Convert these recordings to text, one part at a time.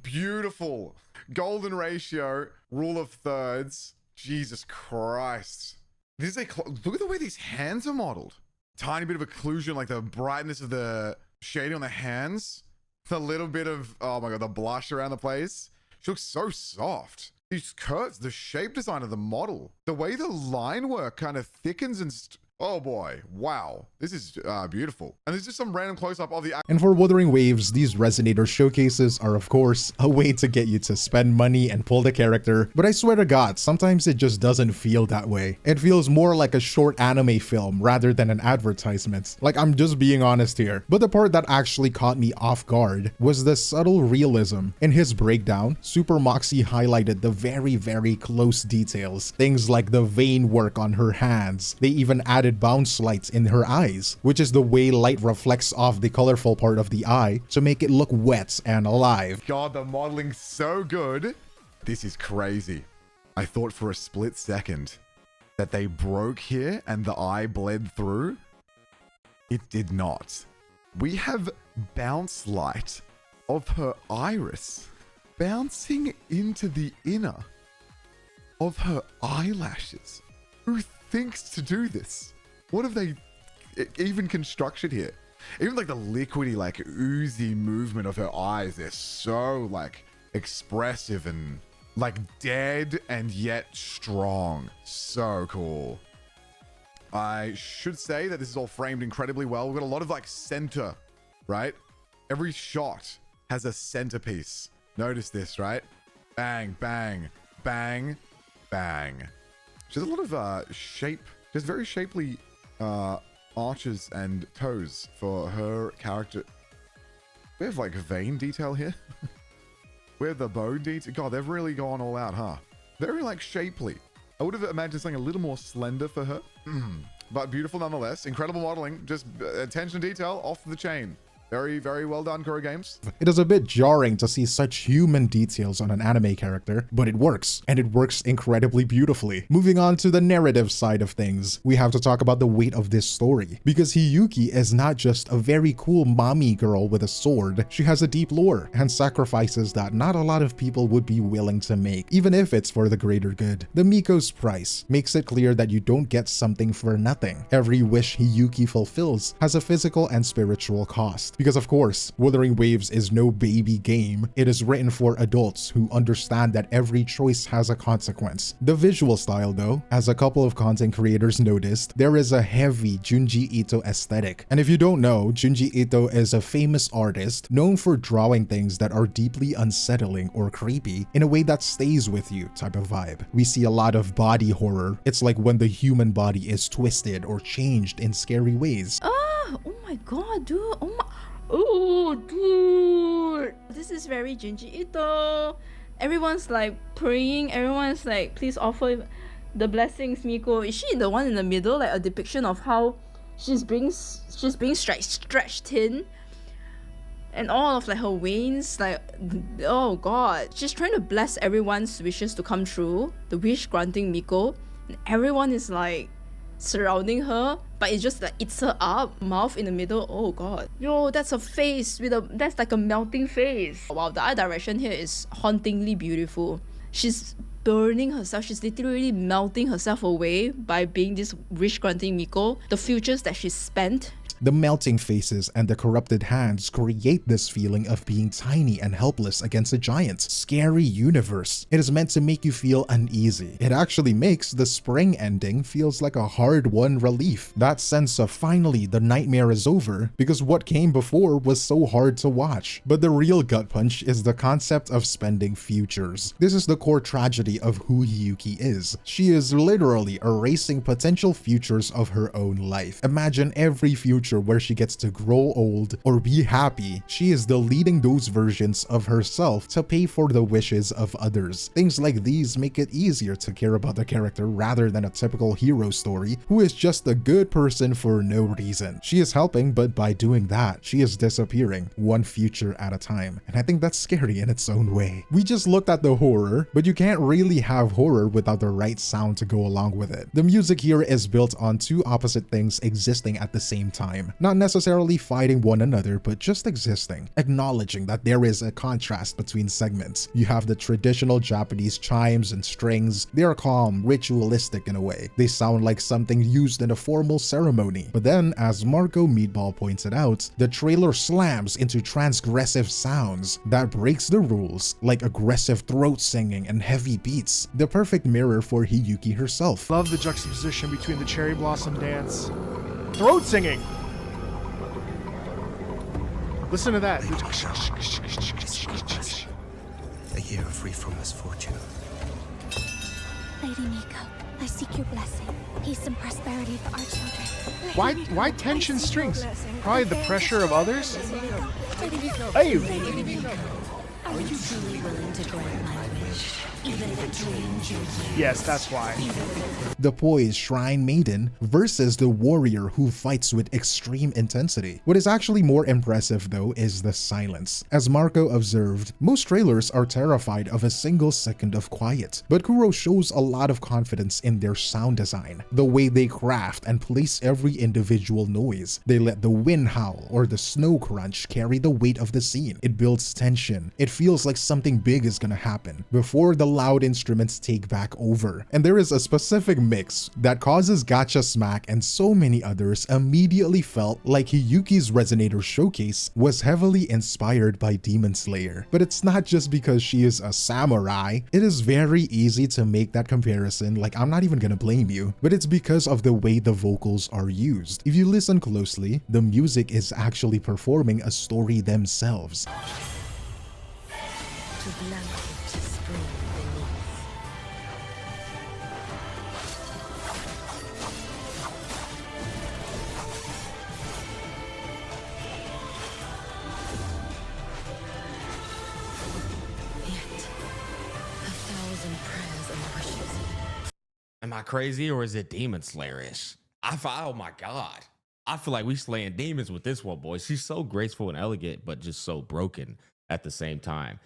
Beautiful. Golden ratio, rule of thirds. Jesus Christ. This is look at the way these hands are modeled. Tiny bit of occlusion, like the brightness of the shading on the hands. A little bit of, oh my God, the blush around the place. She looks so soft. These curves, the shape design of the model, the way the line work kind of thickens and oh boy, wow. This is beautiful. And there's just some random close-up of the... And for Wuthering Waves, these Resonator showcases are of course a way to get you to spend money and pull the character, but I swear to God, sometimes it just doesn't feel that way. It feels more like a short anime film rather than an advertisement. Like, I'm just being honest here. But the part that actually caught me off guard was the subtle realism. In his breakdown, Super Moxie highlighted the very close details. Things like the vein work on her hands. They even added bounce lights in her eyes, which is the way light reflects off the colorful part of the eye to make it look wet and alive. God, the modeling's so good. This is crazy. I thought for a split second that they broke here and the eye bled through. It did not. We have bounce light of her iris bouncing into the inner of her eyelashes. Who thinks to do this? What have they even constructed here? Even like the liquidy, like oozy movement of her eyes, they're so like expressive and like dead and yet strong. So cool. I should say that this is all framed incredibly well. We've got a lot of like center, right? Every shot has a centerpiece. Notice this, right? Bang, bang, bang, bang. There's a lot of shape. There's very shapely arches and toes for her character. We have like vein detail here. We have the bone detail. God, they've really gone all out, huh? Very like shapely. I would have imagined something a little more slender for her, but beautiful nonetheless. Incredible modeling, just attention to detail off the chain. Very well done, Kuro Games. It is a bit jarring to see such human details on an anime character, but it works, and it works incredibly beautifully. Moving on to the narrative side of things, we have to talk about the weight of this story, because Hiyuki is not just a very cool mommy girl with a sword. She has a deep lore and sacrifices that not a lot of people would be willing to make, even if it's for the greater good. The Miko's price makes it clear that you don't get something for nothing. Every wish Hiyuki fulfills has a physical and spiritual cost. Because of course, Wuthering Waves is no baby game. It is written for adults who understand that every choice has a consequence. The visual style though, as a couple of content creators noticed, there is a heavy Junji Ito aesthetic. And if you don't know, Junji Ito is a famous artist known for drawing things that are deeply unsettling or creepy in a way that stays with you type of vibe. We see a lot of body horror. It's like when the human body is twisted or changed in scary ways. Oh my God, dude. Oh, dude. This is very Junji Ito. Everyone's like praying. Everyone's like, please offer the blessings, Miko. Is she the one in the middle? Like a depiction of how she's being stretched thin. And all of like her veins, like, oh God. She's trying to bless everyone's wishes to come true. The wish granting Miko. And everyone is like surrounding her, but it just like eats her up. Mouth in the middle. Oh God. Yo, that's a face that's like a melting face. Wow, the art direction here is hauntingly beautiful. She's burning herself. She's literally melting herself away by being this wish granting Miko. The futures that she spent. The melting faces and the corrupted hands create this feeling of being tiny and helpless against a giant, scary universe. It is meant to make you feel uneasy. It actually makes the spring ending feels like a hard-won relief. That sense of finally the nightmare is over, because what came before was so hard to watch. But the real gut punch is the concept of spending futures. This is the core tragedy of who Hiyuki is. She is literally erasing potential futures of her own life. Imagine every future where she gets to grow old or be happy. She is deleting those versions of herself to pay for the wishes of others. Things like these make it easier to care about the character rather than a typical hero story who is just a good person for no reason. She is helping, but by doing that, she is disappearing one future at a time. And I think that's scary in its own way. We just looked at the horror, but you can't really have horror without the right sound to go along with it. The music here is built on two opposite things existing at the same time. time, not necessarily fighting one another, but just existing, acknowledging that there is a contrast between segments. You have the traditional Japanese chimes and strings. They are calm, ritualistic in a way. They sound like something used in a formal ceremony. But then, as Marco Meatball pointed out, the trailer slams into transgressive sounds that breaks the rules, like aggressive throat singing and heavy beats, the perfect mirror for Hiyuki herself. Love the juxtaposition between the cherry blossom dance. Throat singing! Listen to that. A year free from misfortune. Lady Miko, I seek your blessing. Peace and prosperity for our children. Why tension strings? Probably the pressure of others? Lady Miko. Hey! Lady Miko. Are you truly willing to grant my wish? Even if it drains your years? Yes, that's why. The poised shrine maiden versus the warrior who fights with extreme intensity. What is actually more impressive though is the silence. As Marco observed, most trailers are terrified of a single second of quiet, but Kuro shows a lot of confidence in their sound design, the way they craft and place every individual noise. They let the wind howl or the snow crunch carry the weight of the scene. It builds tension. It feels like something big is gonna happen before the loud instruments take back over. And there is a specific mix that causes Gacha Smack and so many others immediately felt like Hiyuki's Resonator Showcase was heavily inspired by Demon Slayer. But it's not just because she is a samurai. It is very easy to make that comparison, like I'm not even gonna blame you, but it's because of the way the vocals are used. If you listen closely, the music is actually performing a story themselves. To blanket spring beneath. Yet, 1,000 prayers and wishes. Am I crazy or is it Demon Slayer-ish? Oh my God. I feel like we slaying demons with this one, boy. She's so graceful and elegant, but just so broken at the same time.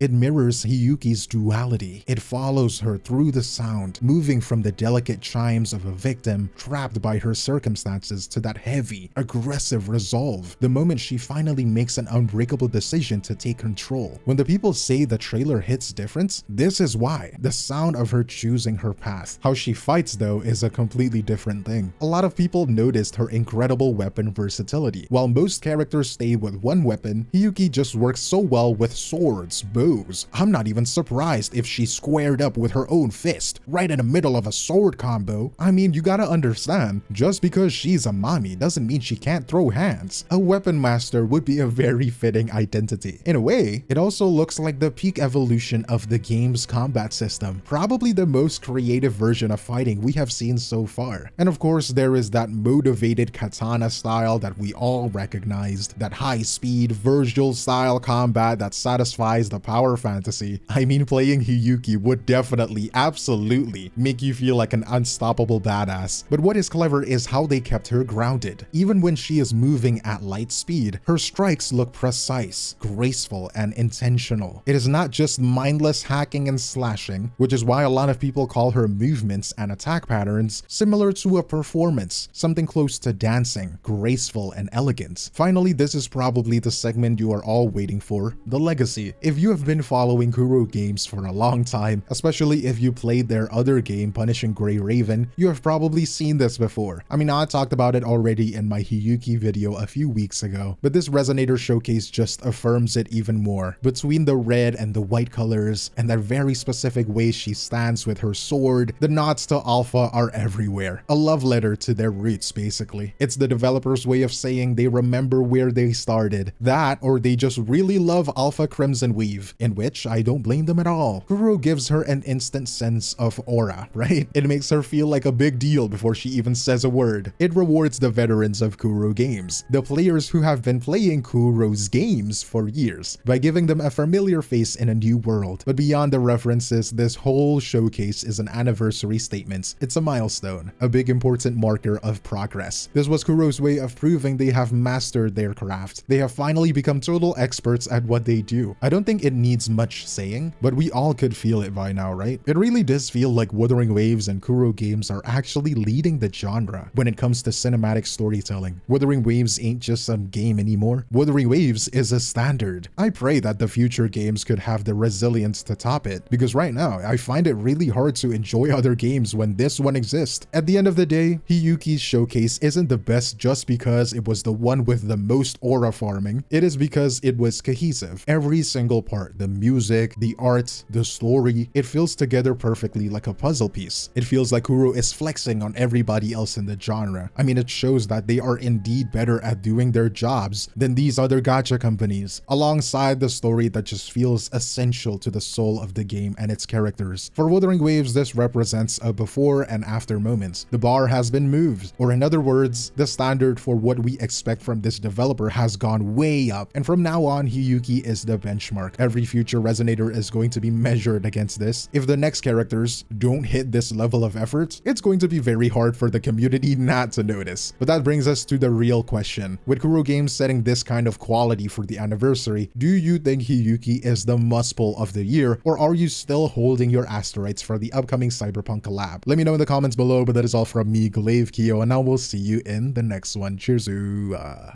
It mirrors Hiyuki's duality. It follows her through the sound, moving from the delicate chimes of a victim trapped by her circumstances to that heavy, aggressive resolve the moment she finally makes an unbreakable decision to take control. When the people say the trailer hits different, this is why. The sound of her choosing her path. How she fights though is a completely different thing. A lot of people noticed her incredible weapon versatility. While most characters stay with one weapon, Hiyuki just works so well with swords, bows. I'm not even surprised if she squared up with her own fist right in the middle of a sword combo. I mean, you gotta understand, just because she's a mommy doesn't mean she can't throw hands. A weapon master would be a very fitting identity. In a way, it also looks like the peak evolution of the game's combat system, probably the most creative version of fighting we have seen so far. And of course, there is that motivated katana style that we all recognized, that high-speed Virgil style combat that satisfies the power fantasy. I mean, playing Hiyuki would definitely, absolutely make you feel like an unstoppable badass. But what is clever is how they kept her grounded. Even when she is moving at light speed, her strikes look precise, graceful, and intentional. It is not just mindless hacking and slashing, which is why a lot of people call her movements and attack patterns similar to a performance, something close to dancing, graceful, and elegant. Finally, this is probably the segment you are all waiting for, the legacy. If you have been following Kuro Games for a long time, especially if you played their other game, Punishing Grey Raven, you have probably seen this before. I mean, I talked about it already in my Hiyuki video a few weeks ago, but this Resonator Showcase just affirms it even more. Between the red and the white colors, and that very specific way she stands with her sword, the nods to Alpha are everywhere. A love letter to their roots, basically. It's the developers' way of saying they remember where they started. That, or they just really love Alpha Crimson Weave, in which I don't blame them at all. Kuro gives her an instant sense of aura, right? It makes her feel like a big deal before she even says a word. It rewards the veterans of Kuro Games, the players who have been playing Kuro's games for years, by giving them a familiar face in a new world. But beyond the references, this whole showcase is an anniversary statement. It's a milestone, a big important marker of progress. This was Kuro's way of proving they have mastered their craft. They have finally become total experts at what they do. I don't think it needs needs much saying, but we all could feel it by now, right? It really does feel like Wuthering Waves and Kuro Games are actually leading the genre when it comes to cinematic storytelling. Wuthering Waves ain't just some game anymore. Wuthering Waves is a standard. I pray that the future games could have the resilience to top it, because right now I find it really hard to enjoy other games when this one exists. At the end of the day, Hiyuki's showcase isn't the best just because it was the one with the most aura farming. It is because it was cohesive. Every single part, the music, the art, the story, it feels together perfectly like a puzzle piece. It feels like Kuro is flexing on everybody else in the genre. I mean, it shows that they are indeed better at doing their jobs than these other gacha companies, alongside the story that just feels essential to the soul of the game and its characters. For Wuthering Waves, this represents a before and after moment. The bar has been moved, or in other words, the standard for what we expect from this developer has gone way up, and from now on, Hiyuki is the benchmark. Every future Resonator is going to be measured against this. If the next characters don't hit this level of effort, it's going to be very hard for the community not to notice. But that brings us to the real question. With Kuro Games setting this kind of quality for the anniversary, do you think Hiyuki is the must-pull of the year, or are you still holding your asteroids for the upcoming Cyberpunk collab? Let me know in the comments below, but that is all from me, 𝗖𝗍𝗆𝗆𝗆, and now we'll see you in the next one. Cheers.